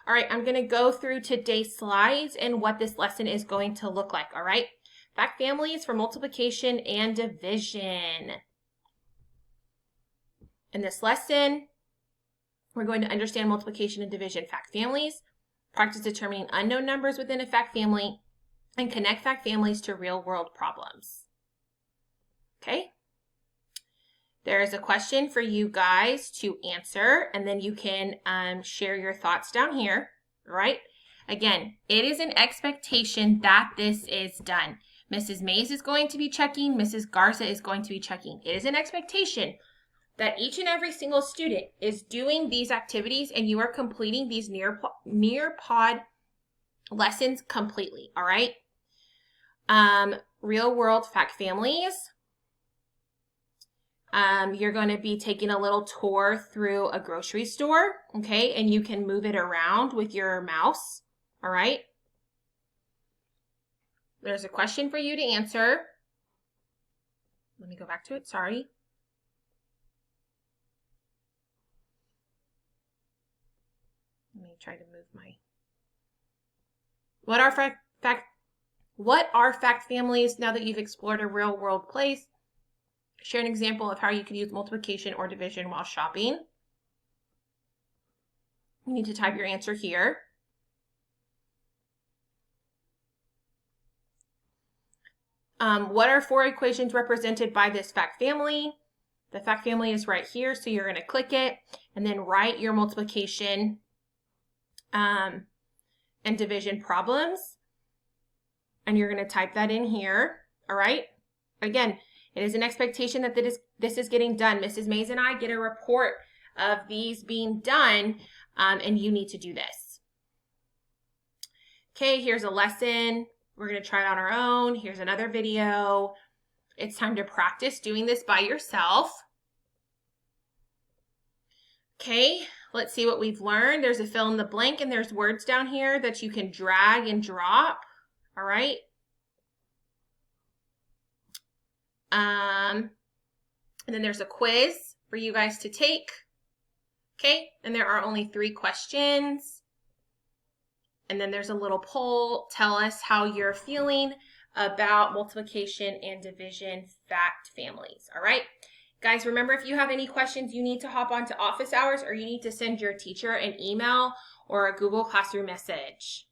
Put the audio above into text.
All right, I'm going to go through today's slides and what this lesson is going to look like, all right? Fact families for multiplication and division. In this lesson, we're going to understand multiplication and division fact families, practice determining unknown numbers within a fact family, and connect fact families to real-world problems. Okay? There is a question for you guys to answer, and then you can share your thoughts down here, right? Again, it is an expectation that this is done. Mrs. Mays is going to be checking. Mrs. Garza is going to be checking. It is an expectation that each and every single student is doing these activities and you are completing these Nearpod lessons completely, all right? Real world fact families. You're going to be taking a little tour through a grocery store, okay? And you can move it around with your mouse, all right? There's a question for you to answer. Let me go back to it, sorry. Let me try to move my... What are fact families now that you've explored a real world place? Share an example of how you could use multiplication or division while shopping. You need to type your answer here. What are 4 equations represented by this fact family? The fact family is right here, so you're going to click it and then write your multiplication and division problems. And you're going to type that in here, all right? Again, it is an expectation that this is getting done. Mrs. Mays and I get a report of these being done, and you need to do this. Okay, here's a lesson. We're going to try it on our own. Here's another video. It's time to practice doing this by yourself. Okay, let's see what we've learned. There's a fill in the blank, and there's words down here that you can drag and drop. All right. And then there's a quiz for you guys to take. Okay, and there are only 3 questions. And then there's a little poll. Tell us how you're feeling about multiplication and division fact families. All right, guys, remember, if you have any questions, you need to hop onto office hours or you need to send your teacher an email or a Google Classroom message.